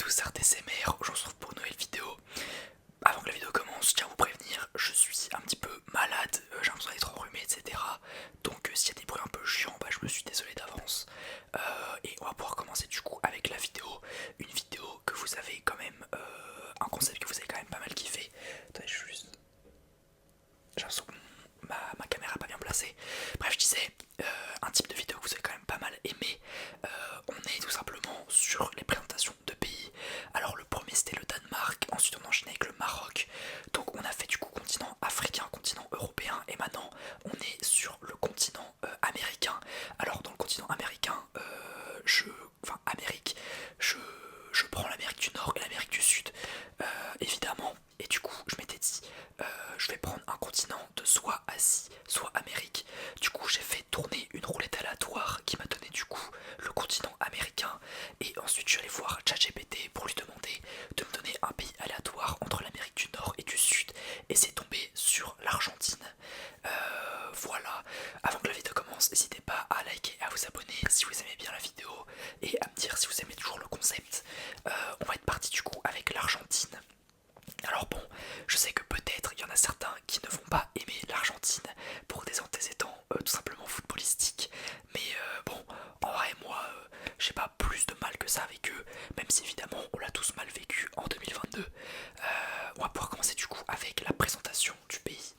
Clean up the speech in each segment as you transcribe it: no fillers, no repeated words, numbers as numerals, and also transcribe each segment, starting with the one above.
tous, RTCMR, aujourd'hui on se retrouve pour une nouvelle vidéo. Avant que la vidéo commence, je tiens à vous prévenir, je suis un petit peu malade, j'ai l'impression d'être enrhumé, etc. Donc s'il y a des bruits un peu chiants, je me suis désolé d'avance. Et on va pouvoir commencer du coup avec la vidéo. Une vidéo que vous avez quand même, un concept que vous avez quand même pas mal kiffé. Attendez, je suis juste... J'ai l'impression que ma caméra est pas bien placée. Bref, je disais, un type de vidéo que vous avez quand même pas mal aimé. On est tout simplement sur les présentations de pays. Alors le premier c'était le Danemark, ensuite on enchaînait avec le Maroc. Donc on a fait du coup continent africain, continent européen, et maintenant on est sur le continent américain. Alors dans le continent américain, enfin Amérique, je prends l'Amérique du Nord et l'Amérique du Sud, évidemment. Et du coup je m'étais dit, je vais prendre un continent de soit Asie, soit Amérique. Du coup j'ai fait tourner une roulette aléatoire qui m'a donné du coup le continent américain. Et ensuite je suis allé voir ChatGPT pour lui demander de me donner un pays aléatoire entre l'Amérique du Nord et du Sud. Et c'est tombé sur l'Argentine. Voilà, avant que la vidéo commence, n'hésitez pas à liker et à vous abonner si vous aimez bien la vidéo, et à me dire si vous aimez toujours le concept. On va être parti du coup avec l'Argentine. Alors bon, je sais que peut-être il y en a certains qui ne vont pas aimer l'Argentine pour des antécédents tout simplement footballistiques. Mais bon, en vrai moi, j'ai pas plus de mal que ça avec eux, même si évidemment on l'a tous mal vécu en 2022. On va pouvoir commencer du coup avec la présentation du pays.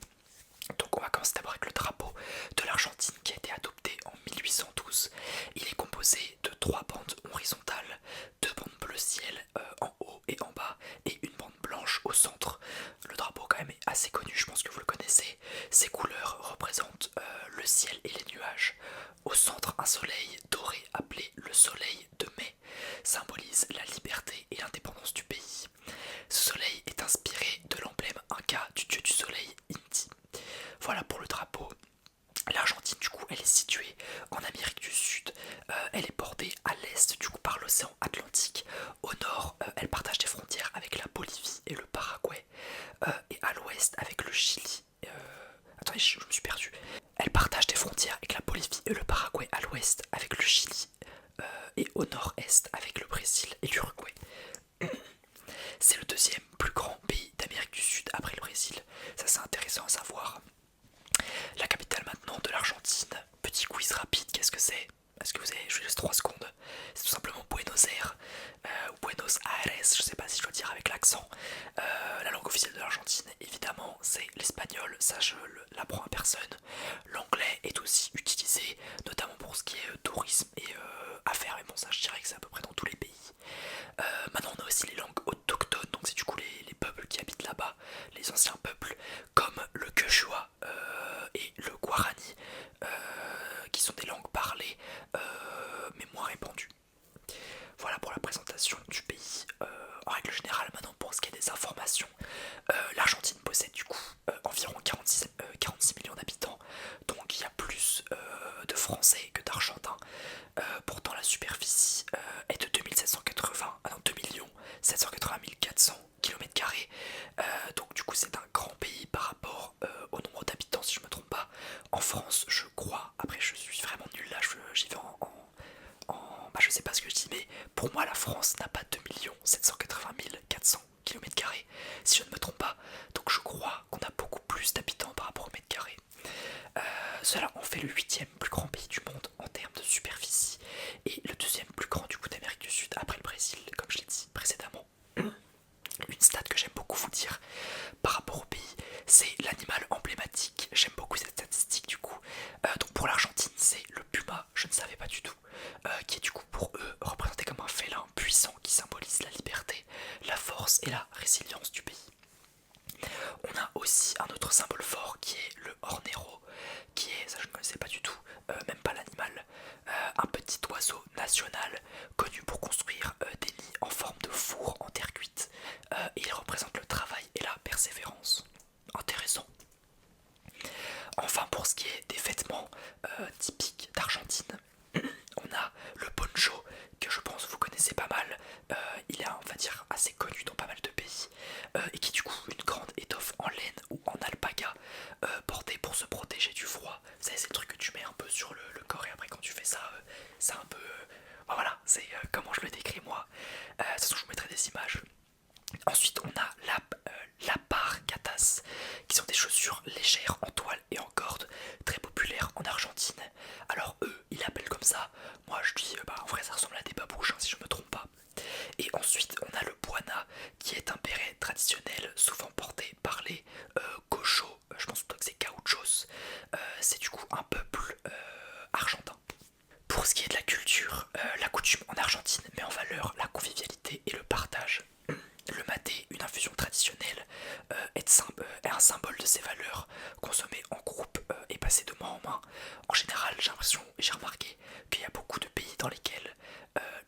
Donc on va commencer d'abord avec le drapeau de l'Argentine qui a été adopté en 1812. Il est composé de 3 bandes horizontales, 2 bandes bleu ciel en haut et en bas, et une bande blanche au centre. Le drapeau quand même est assez connu, je pense que vous le connaissez. Ses couleurs représentent le ciel et les nuages. Au centre, un soleil doré appelé le soleil de mai symbolise la liberté et l'indépendance du pays. Ce soleil est inspiré de l'emblème inca du dieu du soleil Inti. Voilà pour le drapeau. L'Argentine du coup elle est située en Amérique du Sud, elle est bordée à l'est du coup par l'océan Atlantique, au nord elle partage des frontières avec la Bolivie et le Paraguay, et à l'ouest avec le Chili. Attendez, je me suis perdu. Elle partage des frontières avec la Bolivie et le Paraguay à l'ouest avec le Chili, et au nord-est avec le Brésil et l'Uruguay. C'est le deuxième plus grand pays d'Amérique du Sud après le Brésil, ça c'est intéressant à savoir. La capitale maintenant de l'Argentine, petit quiz rapide, qu'est-ce que c'est? Est-ce que vous avez, je vous laisse 3 secondes. C'est tout simplement Buenos Aires, ou Buenos Aires, je sais pas si je dois dire avec l'accent. La langue officielle de l'Argentine, évidemment, c'est l'espagnol, ça je l'apprends à personne. L'anglais est aussi utilisé, notamment pour ce qui est tourisme et affaires, mais bon ça je dirais que c'est à peu près dans tous les pays. Maintenant on a aussi les langues autochtones, donc c'est du coup les peuples qui habitent là-bas, les anciens peuples, comme le Quechua et le Guarani, qui sont des langues parlées mais moins répandues. Voilà pour la présentation du pays. En règle générale, maintenant pour ce qui est des informations, l'Argentine possède du coup environ 46 millions d'habitants, donc il y a plus de Français que d'Argentins. Pourtant la superficie est de 2780, ah non, 2 780 400 km². Donc du coup c'est un grand pays par rapport au nombre d'habitants si je me trompe pas. En France je crois, après je suis vraiment nul là, j'y vais je sais pas ce que je dis, mais pour moi la France n'a pas 2 780 400 km², si je ne me trompe pas. Donc je crois qu'on a beaucoup plus d'habitants par rapport au mètre carré. Cela en fait le 8e plus grand pays du monde en termes de superficie, et le 2e plus grand du coup d'Amérique du Sud après le Brésil, comme je l'ai dit précédemment. Une stat que j'aime beaucoup vous dire par rapport au pays, c'est l'animal emblématique. J'aime beaucoup cette statistique du coup. Donc pour l'Argentine c'est le puma, je ne savais pas du tout, qui est du coup pour eux représenté comme un félin puissant qui symbolise la liberté, la force et la résilience du pays. On a aussi un autre symbole fort qui est le hornero, qui est, ça je ne connaissais pas du tout, même pas l'animal, un petit oiseau national connu pour construire des nids en forme de four en terre cuite, et il représente le travail et la persévérance. Intéressant. Enfin pour ce qui est des vêtements typiques d'Argentine, on a le poncho que je pense vous connaissez pas mal. Il est on va dire assez connu dans pas mal de pays, et qui est du coup une grande étoffe en laine ou en alpaga, portée pour se protéger du froid. Vous savez c'est le truc que tu mets un peu sur le corps, et après quand tu fais ça, c'est un peu... voilà, c'est comment je le décris moi. façon je vous mettrai des images. Ensuite on a la Parcatas, qui sont des chaussures légères en toile et en corde, très populaires en Argentine. Alors eux ils l'appellent comme ça, moi je dis en vrai ça ressemble à des babouches si je me trompe pas. Et ensuite on a le Buana, qui est un béret traditionnel souvent porté par les gauchos, je pense plutôt que c'est gauchos, c'est du coup un peuple argentin. Pour ce qui est de la culture, la coutume en Argentine met en valeur la convivialité et le partage. Le maté, une infusion traditionnelle, est un symbole de ces valeurs, consommées en groupe et passées de main en main. En général, j'ai remarqué qu'il y a beaucoup de pays dans lesquels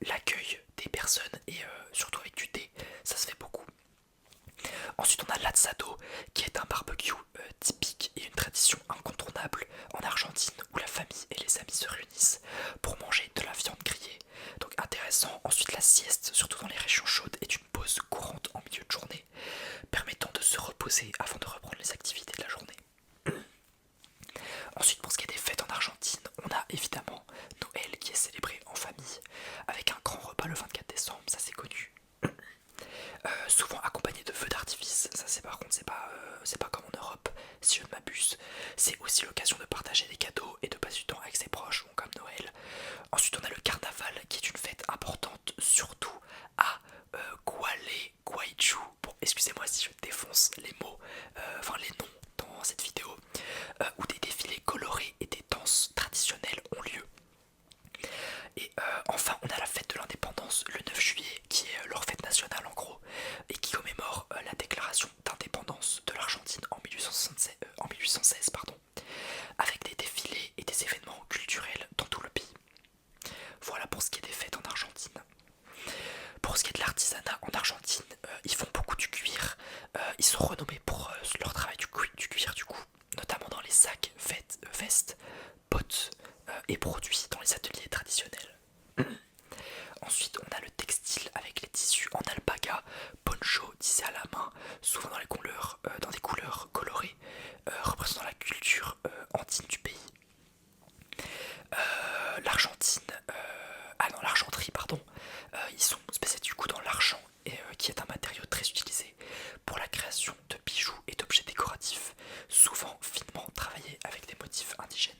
l'accueil des personnes et surtout avec du thé, ça se fait beaucoup. Ensuite on a l'assado, qui est un barbecue typique et une tradition incontournable en Argentine, où la famille et les amis se réunissent pour manger de la viande grillée. Donc intéressant. Ensuite la sieste, surtout dans les régions chaudes, est une pause courante en milieu de journée, permettant de se reposer avant de reprendre les activités de la journée. Ensuite pour ce qui est des fêtes en Argentine, on a évidemment Noël, qui est célébré en famille avec un grand repas le 24 décembre, ça c'est connu. Souvent accompagné de feux d'artifice, ça c'est par contre c'est pas comme en Europe si je ne m'abuse. C'est aussi l'occasion de partager des cadeaux et de passer du temps avec ses proches, bon, comme Noël. Ensuite on a le carnaval, qui est une fête importante surtout à Gualeguaychú. Bon, excusez-moi si je défonce les mots, les noms dans cette vidéo, où des défilés colorés et des danses traditionnelles ont lieu. Et enfin on a la fête de l'indépendance le 9 juillet, qui est leur fête nationale en gros, et qui commémore la déclaration d'indépendance de l'Argentine en 1816, avec des défilés et des événements culturels dans tout le pays. Voilà pour ce qui est des fêtes en Argentine. Pour ce qui est de l'artisanat en Argentine, ils font beaucoup du cuir, ils sont renommés pour leur travail du cuir du coup, notamment dans les sacs, vestes, bottes et produits dans les ateliers traditionnels. Ensuite on a le textile avec les tissus en alpaga, poncho tissés à la main, souvent dans des couleurs colorées, représentant la culture andine du pays. L'argenterie, pardon, ils sont spécialisés du coup dans l'argent, qui est un matériau très utilisé pour la création de bijoux et d'objets décoratifs, souvent finement travaillés avec des motifs indigènes.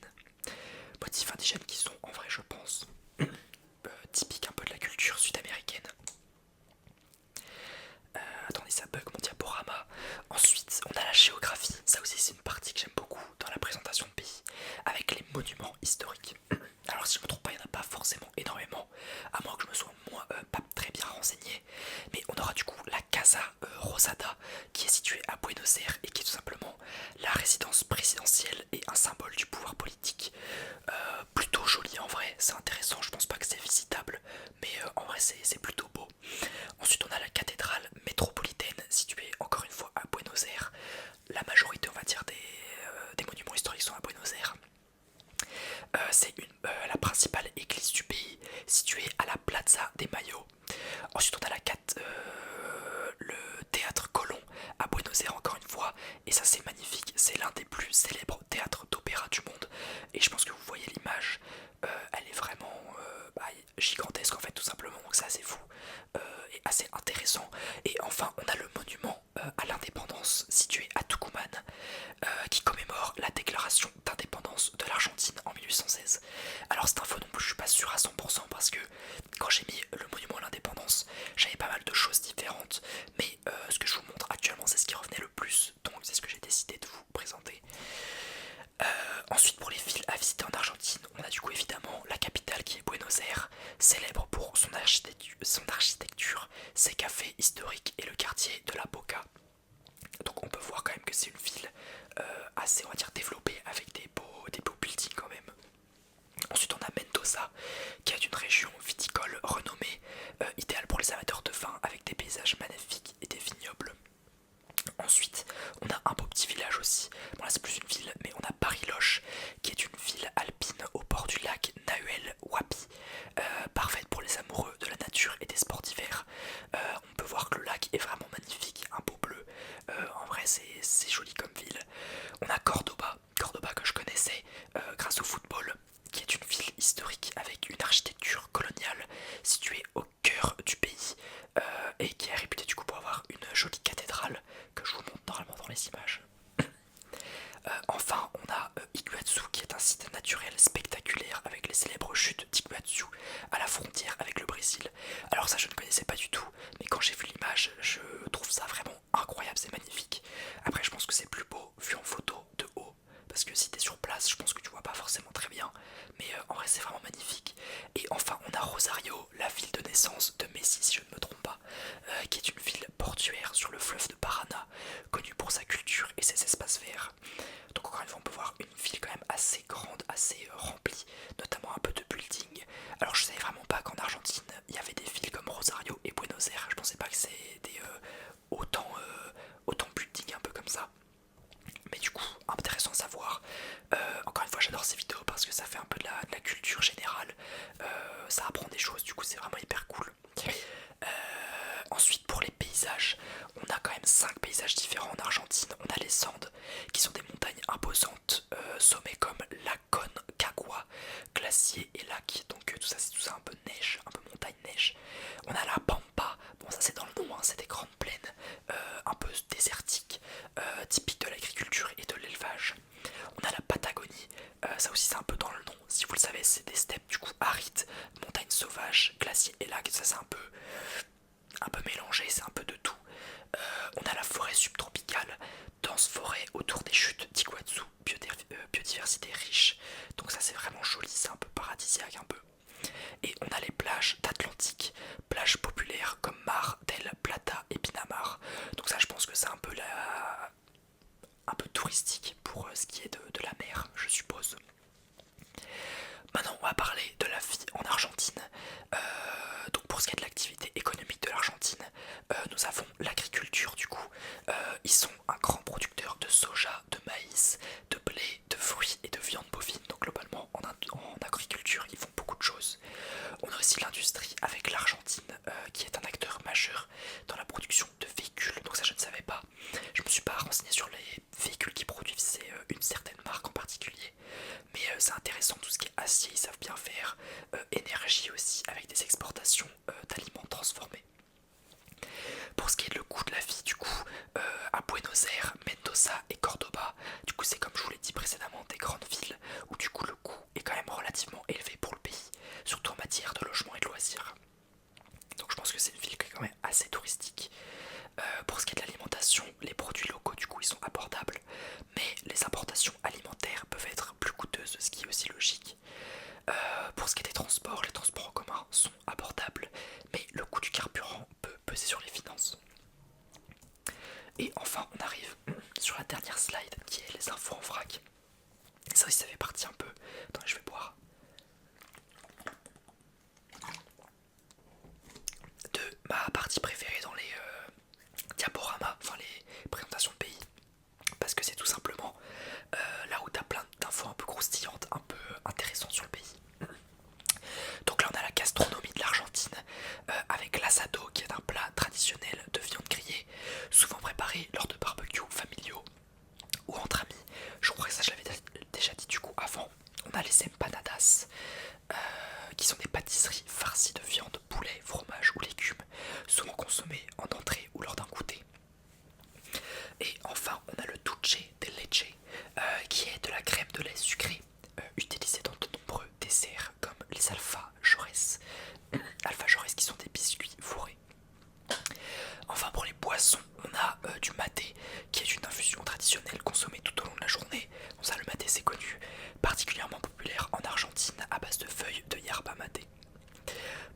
Motifs indigènes qui sont en vrai je pense typiques un peu de la culture sud-américaine. Attendez, ça bug mon diaporama. Ensuite on a la géographie, ça aussi c'est une partie que j'aime beaucoup dans la présentation de pays, avec les monuments historiques. Alors si je me trompe pas, il n'y en a pas forcément énormément, à moins que je me sois pas très bien renseigné. Mais on aura du coup la Casa Rosada, qui est située à Buenos Aires et qui est tout simplement la résidence présidentielle et un symbole du pouvoir politique. Plutôt joli en vrai, c'est intéressant, je pense pas que c'est visitable, mais en vrai c'est plutôt beau. Ensuite on a la cathédrale métropolitaine, située encore une fois à Buenos Aires. La majorité on va dire des monuments historiques sont à Buenos Aires. C'est la principale église du pays, située à la Plaza de Mayo. Ensuite on a le théâtre Colón à Buenos Aires encore une fois, et ça c'est magnifique, c'est l'un des plus célèbres théâtres d'opéra du monde, et je pense que vous voyez l'image, elle est vraiment gigantesque en fait tout simplement, donc c'est assez fou et assez intéressant. Et enfin on a le monument à l'indépendance situé à Tucumán, qui commémore la déclaration d'indépendance de l'Argentine en 1816. Alors cette info non plus je suis pas sûr à 100%, parce que quand j'ai mis le monument à l'indépendance j'avais pas mal de choses différentes, mais ce que je vous montre actuellement c'est ce qui revenait le plus, donc c'est ce que j'ai décidé de vous présenter. Ensuite pour les villes à visiter en Argentine, on a du coup évidemment la capitale qui est Buenos Aires, célèbre pour son architecture, ses cafés historiques et le quartier de la Boca. Donc on peut voir quand même que c'est une ville assez on va dire développée, avec des beaux buildings quand même. Ensuite on a Mendoza, qui est une région viticole renommée, idéale pour les amateurs de vin, avec des paysages magnifiques et des vignobles. Ensuite on a un beau petit village aussi, bon là c'est plus une ville, mais on a Bariloche, qui est une ville alpine au bord du lac Nahuel Huapi, parfaite pour les amoureux de la nature et des sports d'hiver. On peut voir que le lac est vraiment magnifique, un beau bleu, en vrai c'est joli comme ville. On a Cordoba que je connaissais grâce au football, qui est une ville historique avec une architecture coloniale située au cœur du pays, et qui est réputé du coup pour avoir une jolie cathédrale que je vous montre normalement dans les images. Enfin, on a Iguazu qui est un site naturel spectaculaire avec les célèbres chutes d'Iguazu à la frontière avec le Brésil. Alors ça je ne connaissais pas du tout, mais quand j'ai vu l'image, je trouve ça vraiment incroyable, c'est magnifique. Après je pense que c'est plus beau vu en photo de haut, parce que si t'es sur place, je pense que tu vois pas forcément très bien, mais en vrai c'est vraiment magnifique. Et enfin on a Rosario, la ville de naissance de Messi si je ne me trompe pas, qui est une ville portuaire sur le fleuve de Paraná, connue pour sa culture et ses espaces verts. Donc encore une fois on peut voir une ville quand même assez grande, assez remplie, notamment un peu de building. Alors je savais vraiment pas qu'en Argentine il y avait des villes comme Rosario et Buenos Aires, je pensais pas que c'était autant building un peu comme ça. Mais du coup intéressant à savoir. Encore une fois j'adore ces vidéos parce que ça fait un peu de la culture générale, ça apprend des choses, du coup c'est vraiment hyper cool. Ensuite pour les paysages, on a quand même 5 paysages différents en Argentine. On a les Andes qui sont des montagnes imposantes, sommets comme l'Aconcagua, glaciers et lacs. Donc tout ça c'est tout ça un peu neige, un peu montagne neige. On a la Pampa, bon ça c'est dans le nom, hein, c'est des grandes plaines un peu désertiques, typiques de l'agriculture et de l'élevage. On a la Patagonie, ça aussi c'est un peu dans le nom, si vous le savez c'est des steppes du coup arides, montagnes sauvages, glaciers et lacs, ça c'est un peu mélangé, c'est un peu de tout. On a la forêt subtropicale, dense forêt autour des chutes d'Iguazu, biodiversité riche, donc ça c'est vraiment joli, c'est un peu paradisiaque un peu. Et on a les plages d'Atlantique, plages populaires comme Mar del Plata et Pinamar, donc ça je pense que c'est un peu un peu touristique pour ce qui est de la mer je suppose. Maintenant on va parler de la vie en Argentine. Donc pour ce qui est de l'activité économique de l'Argentine, nous avons l'agriculture du coup. Ils sont un grand producteur de soja, de maïs, de blé, de fruits et de viande bovine. Donc globalement en agriculture ils font beaucoup de choses. On a aussi l'industrie avec l'Argentine qui est un acteur majeur dans la production de véhicules. Donc ça je ne savais pas. Je me suis pas renseigné sur les véhicules qui produisent une certaine marque en particulier. Mais c'est intéressant tout ce qui est acier, ils savent bien faire. Énergie aussi avec des exportations d'aliments transformés. Pour ce qui est le coût de la vie du coup, à Buenos Aires, Mendoza et Cordoba, du coup c'est comme je vous l'ai dit précédemment des grandes villes où du coup le coût est quand même relativement élevé pour le pays, surtout en matière de logement et de loisirs. Donc je pense que c'est une ville qui est quand même assez touristique. Pour ce qui est de l'alimentation, les produits locaux du coup ils sont abordables, mais les importations alimentaires peuvent être plus coûteuses, ce qui est aussi logique. Pour ce qui est des transports, les transports en commun sont abordables, mais le coût du carburant peut peser sur les finances. Et enfin on arrive sur la dernière slide qui est les infos en vrac. Ça aussi ça fait partie un peu. Attendez, je vais boire. De ma partie préférée dans les diaporamas, enfin les présentations de pays. Parce que c'est tout simplement là où tu as plein d'infos un peu croustillantes, un peu intéressantes sur le pays. Donc là on a la gastronomie de l'Argentine avec l'asado qui est un plat traditionnel de viande grillée, souvent préparé lors de barbecues familiaux ou entre amis. Je crois que ça je l'avais déjà dit du coup avant. On a les empanadas qui sont des pâtisseries farcies de viande, poulet, fromage ou légumes, souvent consommées en entrée ou lors d'un goûter. Et enfin on a le dulce de leche qui est de la crème de lait sucrée utilisée dans de nombreux desserts comme les alfajores qui sont des biscuits fourrés. Enfin pour les boissons on a du maté qui est une infusion traditionnelle consommée tout au long de la journée. Donc ça le maté c'est connu, particulièrement populaire en Argentine à base de feuilles de yerba maté.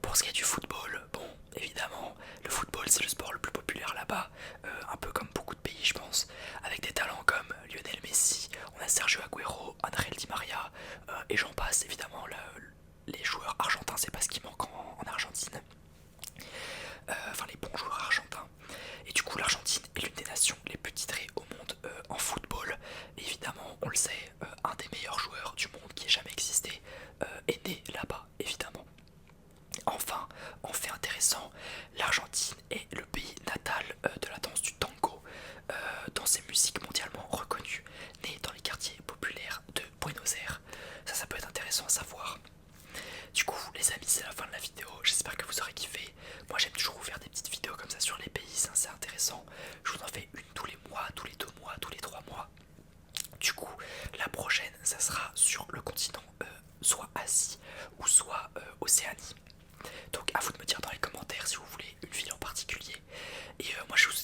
Pour ce qui est du football, bon évidemment le football c'est le sport le plus populaire là-bas, un peu comme beaucoup de pays je pense, avec des talents comme Lionel Messi, on a Sergio Agüero, Angel Di Maria et j'en passe évidemment. Les joueurs argentins c'est pas ce qui manque en Argentine, enfin les bons joueurs argentins. Et du coup l'Argentine est l'une des nations les plus titrées au monde en football. Et évidemment on le sait, un des meilleurs joueurs du monde qui ait jamais existé est né là-bas évidemment. Enfin, en fait intéressant, l'Argentine est le pays natal de la danse du tango, dans ses musiques mondialement reconnues, né dans les quartiers populaires de Buenos Aires. Ça peut être intéressant à savoir. Du coup les amis c'est la fin de la vidéo, j'espère que vous aurez kiffé. Moi j'aime toujours vous faire des petites vidéos comme ça Océanie. Donc à vous de me dire dans les commentaires si vous voulez une ville en particulier. Et moi je vais vous